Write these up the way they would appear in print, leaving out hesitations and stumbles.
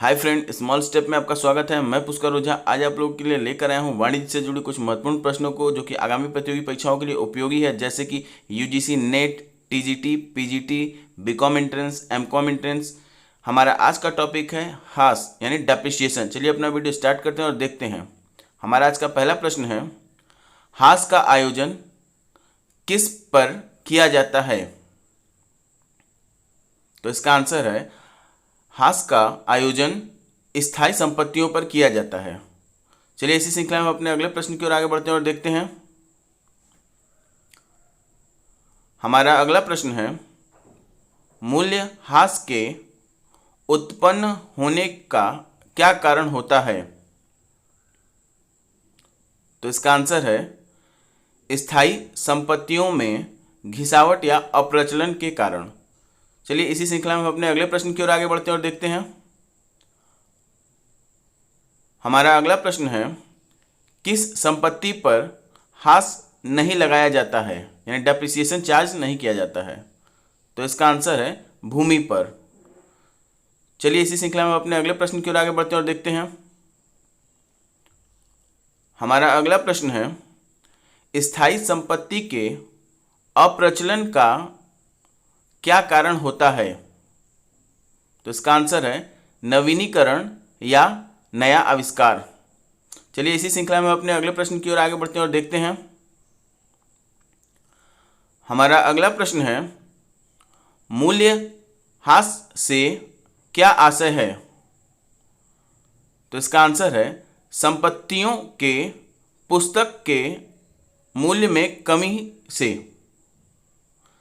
Hi friend, small step में आपका स्वागत है। मैं पुष्कर ओझा आज आप लोगों के लिए लेकर आया हूं वाणिज्य से जुड़ी कुछ महत्वपूर्ण प्रश्नों को जो कि आगामी प्रतियोगी परीक्षाओं के लिए उपयोगी है, जैसे कि UGC NET, TGT, PGT, BCom entrance, MCom entrance. हमारा आज का टॉपिक है हास यानी डेप्रिसिएशन। चलिए अपना वीडियो स्टार्ट करते हैं और देखते हैं। हमारा आज का पहला प्रश्न है, हास का आयोजन किस पर किया जाता है? तो इसका आंसर है, हास का आयोजन स्थायी संपत्तियों पर किया जाता है। चलिए इसी श्रृंखला में अपने अगले प्रश्न की ओर आगे बढ़ते हैं और देखते हैं। हमारा अगला प्रश्न है, मूल्य हास के उत्पन्न होने का क्या कारण होता है? तो इसका आंसर है, स्थायी संपत्तियों में घिसावट या अप्रचलन के कारण। चलिए इसी श्रृंखला में अपने अगले प्रश्न की ओर आगे बढ़ते हैं और देखते हैं। हमारा अगला प्रश्न है, किस संपत्ति पर हास नहीं लगाया जाता है यानी डेप्रिसिएशन चार्ज नहीं किया जाता है? तो इसका आंसर है, भूमि पर। चलिए इसी श्रृंखला में अपने अगले प्रश्न की ओर आगे बढ़ते हैं और देखते हैं। हमारा अगला प्रश्न है, स्थायी संपत्ति के अप्रचलन का क्या कारण होता है? तो इसका आंसर है, नवीनीकरण या नया आविष्कार। चलिए इसी श्रृंखला में अपने अगले प्रश्न की ओर आगे बढ़ते हैं और देखते हैं। हमारा अगला प्रश्न है, मूल्य हास से क्या आशय है? तो इसका आंसर है, संपत्तियों के पुस्तक के मूल्य में कमी से।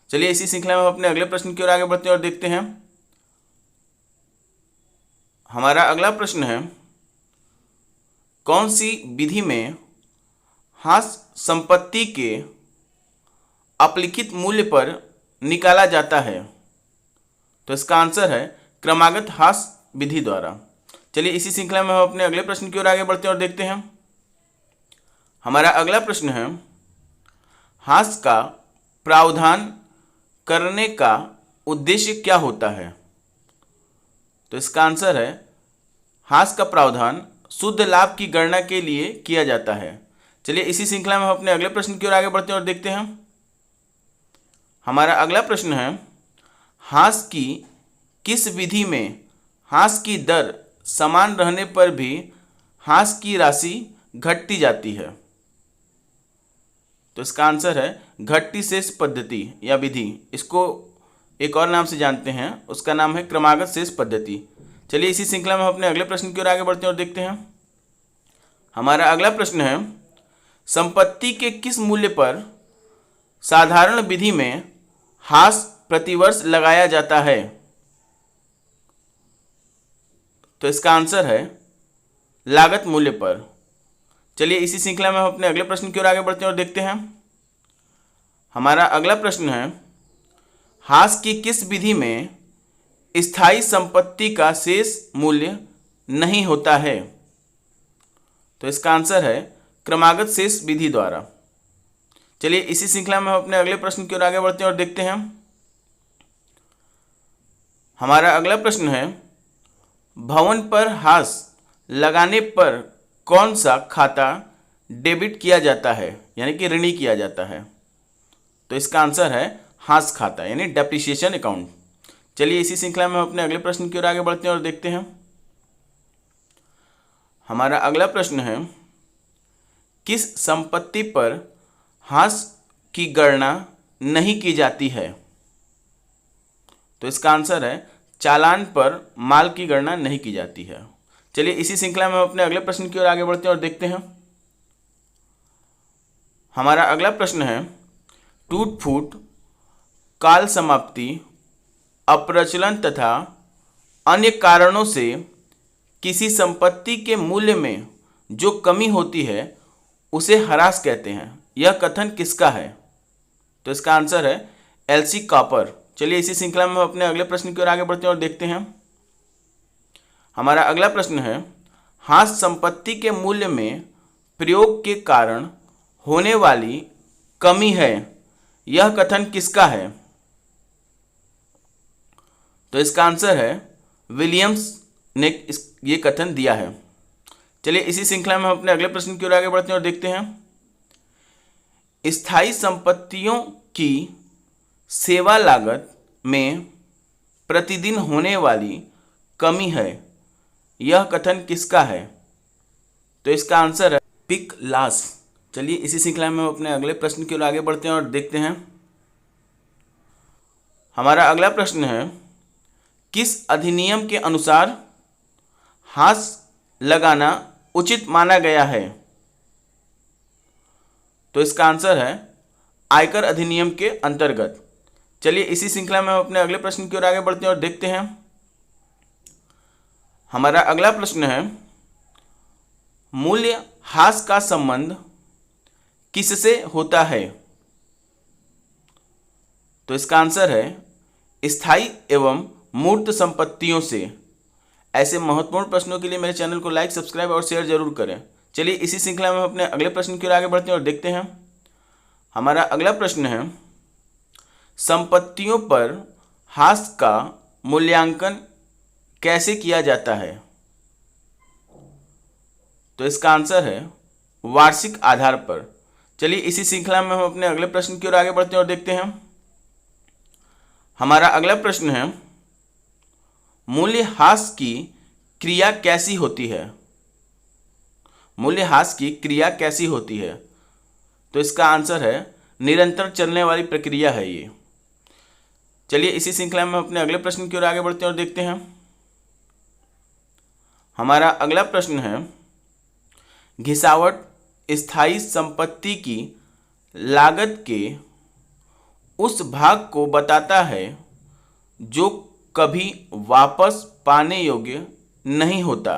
चलिए इसी श्रृंखला में अपने अगले प्रश्न की ओर आगे बढ़ते हैं और देखते हैं। हमारा अगला प्रश्न है, कौन सी विधि में हास संपत्ति के अपलिखित मूल्य पर निकाला जाता है? तो इसका आंसर है, क्रमागत हास विधि द्वारा। चलिए इसी श्रृंखला में हम अपने अगले प्रश्न की ओर आगे बढ़ते हैं और देखते हैं। हमारा अगला प्रश्न है, हास का प्रावधान करने का उद्देश्य क्या होता है? तो इसका आंसर है, हास का प्रावधान शुद्ध लाभ की गणना के लिए किया जाता है। चलिए इसी श्रृंखला में हम अपने अगले प्रश्न की ओर आगे बढ़ते हैं और देखते हैं। हमारा अगला प्रश्न है, हास की किस विधि में हास की दर समान रहने पर भी हास की राशि घटती जाती है? तो इसका आंसर है, घटती शेष पद्धति या विधि। इसको एक और नाम से जानते हैं, उसका नाम है क्रमागत शेष पद्धति। चलिए इसी श्रृंखला में हम अपने अगले प्रश्न की ओर आगे बढ़ते हैं और देखते हैं। हमारा अगला प्रश्न है, संपत्ति के किस मूल्य पर साधारण विधि में हास प्रतिवर्ष लगाया जाता है? तो इसका आंसर है, लागत मूल्य पर। चलिए इसी श्रृंखला में हम अपने अगले प्रश्न की ओर आगे बढ़ते हैं और देखते हैं। हमारा अगला प्रश्न है, हास की किस विधि में स्थायी संपत्ति का शेष मूल्य नहीं होता है? तो इसका आंसर है, क्रमागत शेष विधि द्वारा। चलिए इसी श्रृंखला में हम अपने अगले प्रश्न की ओर आगे बढ़ते हैं और देखते हैं। हमारा अगला प्रश्न है, भवन पर हास लगाने पर कौन सा खाता डेबिट किया जाता है यानी कि ऋणी किया जाता है? तो इसका आंसर है, हास खाता यानी डेप्रिसिएशन अकाउंट। चलिए इसी श्रृंखला में हम अपने अगले प्रश्न की ओर आगे बढ़ते हैं और देखते हैं। हमारा अगला प्रश्न है, किस संपत्ति पर हास की गणना नहीं की जाती है? तो इसका आंसर है, चालान पर माल की गणना नहीं की जाती है। चलिए इसी श्रृंखला में हम अपने अगले प्रश्न की ओर आगे बढ़ते हैं और देखते हैं। हमारा अगला प्रश्न है, टूट फूट, काल समाप्ति, अप्रचलन तथा अन्य कारणों से किसी संपत्ति के मूल्य में जो कमी होती है उसे ह्रास कहते हैं। यह कथन किसका है? तो इसका आंसर है, एलसी कॉपर। चलिए इसी श्रृंखला में हम अपने अगले प्रश्न की ओर आगे बढ़ते हैं और देखते हैं। हमारा अगला प्रश्न है, हास संपत्ति के मूल्य में प्रयोग के कारण होने वाली कमी है, यह कथन किसका है? तो इसका आंसर है, विलियम्स ने ये कथन दिया है। चलिए इसी श्रृंखला में हम अपने अगले प्रश्न की ओर आगे बढ़ते हैं और देखते हैं, स्थायी संपत्तियों की सेवा लागत में प्रतिदिन होने वाली कमी है, यह कथन किसका है? तो इसका आंसर है पिक लॉस। चलिए इसी श्रृंखला में हम अपने अगले प्रश्न की ओर आगे बढ़ते हैं और देखते हैं। हमारा अगला प्रश्न है, किस अधिनियम के अनुसार हाथ लगाना उचित माना गया है? तो इसका आंसर है आयकर अधिनियम के अंतर्गत। चलिए इसी श्रृंखला में हम अपने अगले प्रश्न की ओर आगे बढ़ते हैं और देखते हैं। हमारा अगला प्रश्न है, मूल्य ह्रास का संबंध किससे होता है? तो इसका आंसर है स्थायी एवं मूर्त संपत्तियों से। ऐसे महत्वपूर्ण प्रश्नों के लिए मेरे चैनल को लाइक, सब्सक्राइब और शेयर जरूर करें। चलिए इसी श्रृंखला में हम अपने अगले प्रश्न की ओर आगे बढ़ते हैं और देखते हैं। हमारा अगला प्रश्न है, संपत्तियों पर ह्रास का मूल्यांकन कैसे किया जाता है? तो इसका आंसर है वार्षिक आधार पर। चलिए इसी श्रृंखला में हम अपने अगले प्रश्न की ओर आगे बढ़ते हैं और देखते हैं। हमारा अगला प्रश्न है, मूल्य ह्रास की क्रिया कैसी होती है? मूल्य ह्रास की क्रिया कैसी होती है? तो इसका आंसर है निरंतर चलने वाली प्रक्रिया है ये। चलिए इसी श्रृंखला में अपने अगले प्रश्न की ओर आगे बढ़ते हैं और देखते हैं। हमारा अगला प्रश्न है, घिसावट स्थायी संपत्ति की लागत के उस भाग को बताता है जो कभी वापस पाने योग्य नहीं होता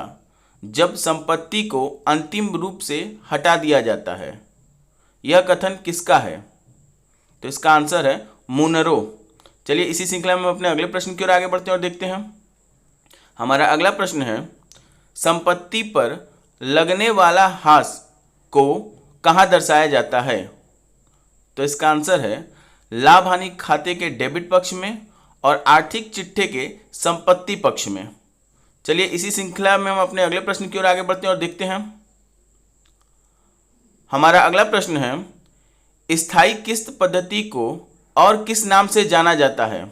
जब संपत्ति को अंतिम रूप से हटा दिया जाता है। यह कथन किसका है? तो इसका आंसर है मुनरो। चलिए इसी श्रृंखला में अपने अगले प्रश्न की ओर आगे बढ़ते हैं और देखते हैं। हमारा अगला प्रश्न है, संपत्ति पर लगने वाला ह्रास को कहाँ दर्शाया जाता है? तो इसका आंसर है लाभ हानि खाते के डेबिट पक्ष में और आर्थिक चिट्ठे के संपत्ति पक्ष में। चलिए इसी श्रृंखला में हम अपने अगले प्रश्न की ओर आगे बढ़ते हैं और देखते हैं। हमारा अगला प्रश्न है, स्थायी किस्त पद्धति को और किस नाम से जाना जाता है?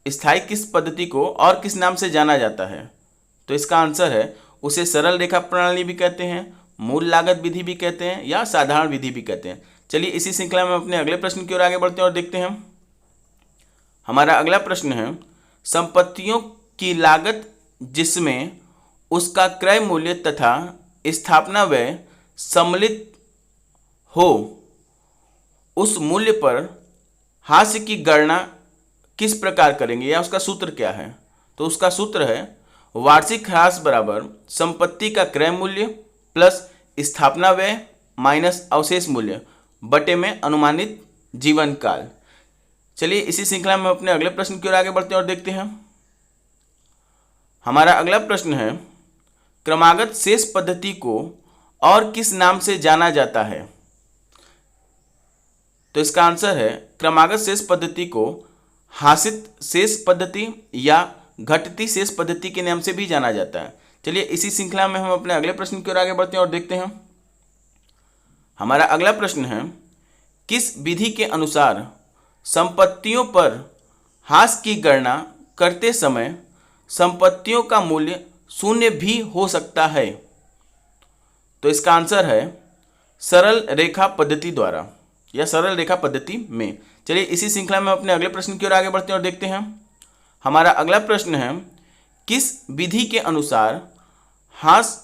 स्थायी किस्त पद्धति को और किस नाम से जाना जाता है? तो इसका आंसर है उसे सरल रेखा प्रणाली भी कहते हैं, मूल लागत विधि भी कहते हैं या साधारण विधि भी कहते हैं। चलिए इसी श्रृंखला में अपने अगले प्रश्न की ओर आगे बढ़ते हैं और देखते हैं। हमारा अगला प्रश्न है, संपत्तियों की लागत जिसमें उसका क्रय मूल्य तथा स्थापना व्यय सम्मिलित हो, उस मूल्य पर ह्रास की गणना किस प्रकार करेंगे या उसका सूत्र क्या है? तो उसका सूत्र है वार्षिक ह्रास बराबर संपत्ति का क्रय मूल्य प्लस स्थापना व्यय माइनस अवशेष मूल्य बटे में अनुमानित जीवन काल। चलिए इसी श्रृंखला में अपने अगले प्रश्न की ओर आगे बढ़ते हैं और देखते हैं। हमारा अगला प्रश्न है, क्रमागत शेष पद्धति को और किस नाम से जाना जाता है? तो इसका आंसर है क्रमागत शेष पद्धति को हासित शेष पद्धति या घटती शेष पद्धति के नाम से भी जाना जाता है। चलिए इसी श्रृंखला में हम अपने अगले प्रश्न की ओर आगे बढ़ते हैं और देखते हैं। हमारा अगला प्रश्न है, किस विधि के अनुसार संपत्तियों पर ह्रास की गणना करते समय संपत्तियों का मूल्य शून्य भी हो सकता है? तो इसका आंसर है सरल रेखा पद्धति द्वारा या सरल रेखा पद्धति में। चलिए इसी श्रृंखला में अपने अगले प्रश्न की ओर आगे बढ़ते हैं और देखते हैं। हमारा अगला प्रश्न है, किस विधि के अनुसार ह्रास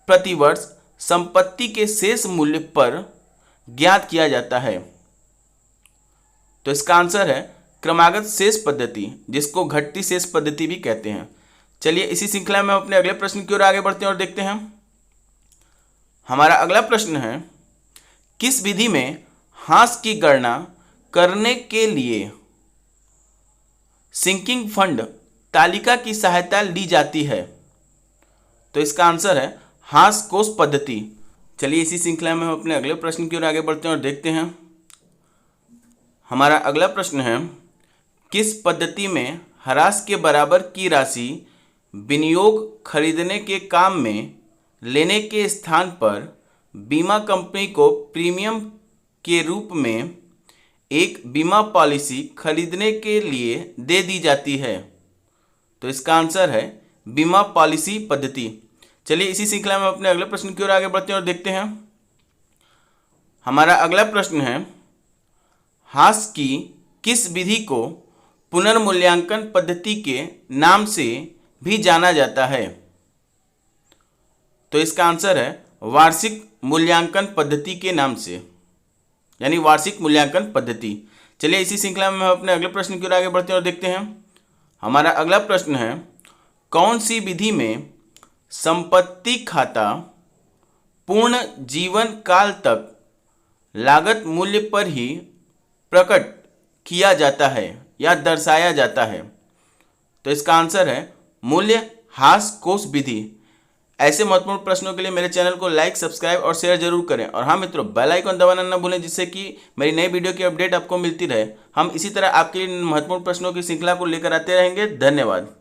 प्रतिवर्ष संपत्ति के शेष मूल्य पर ज्ञात किया जाता है? तो इसका आंसर है क्रमागत शेष पद्धति, जिसको घटती शेष पद्धति भी कहते हैं। चलिए इसी श्रृंखला में अपने अगले प्रश्न की ओर आगे बढ़ते हैं और देखते हैं। हमारा अगला प्रश्न है, किस विधि में ह्रास की गणना करने के लिए सिंकिंग फंड तालिका की सहायता ली जाती है? तो इसका आंसर है ह्रास कोष पद्धति। चलिए इसी श्रृंखला में हम अपने अगले प्रश्न की ओर आगे बढ़ते हैं और देखते हैं। हमारा अगला प्रश्न है, किस पद्धति में ह्रास के बराबर की राशि विनियोग खरीदने के काम में लेने के स्थान पर बीमा कंपनी को प्रीमियम के रूप में एक बीमा पॉलिसी खरीदने के लिए दे दी जाती है। तो इसका आंसर है बीमा पॉलिसी पद्धति। चलिए इसी श्रृंखला में अपने अगले प्रश्न की ओर आगे बढ़ते हैं और देखते हैं। हमारा अगला प्रश्न है, हास की किस विधि को पुनर्मूल्यांकन पद्धति के नाम से भी जाना जाता है? तो इसका आंसर है वार्षिक मूल्यांकन पद्धति के नाम से, यानी वार्षिक मूल्यांकन पद्धति। चलिए इसी श्रृंखला में हम अपने अगले प्रश्न की ओर आगे बढ़ते हैं और देखते हैं। हमारा अगला प्रश्न है, कौन सी विधि में संपत्ति खाता पूर्ण जीवन काल तक लागत मूल्य पर ही प्रकट किया जाता है या दर्शाया जाता है? तो इसका आंसर है मूल्यह्रास कोष विधि। ऐसे महत्वपूर्ण प्रश्नों के लिए मेरे चैनल को लाइक, सब्सक्राइब और शेयर जरूर करें। और हाँ मित्रों, बेल आइकन दबाना न भूलें, जिससे कि मेरी नई वीडियो की अपडेट आपको मिलती रहे। हम इसी तरह आपके लिए महत्वपूर्ण प्रश्नों की श्रृंखला को लेकर आते रहेंगे। धन्यवाद।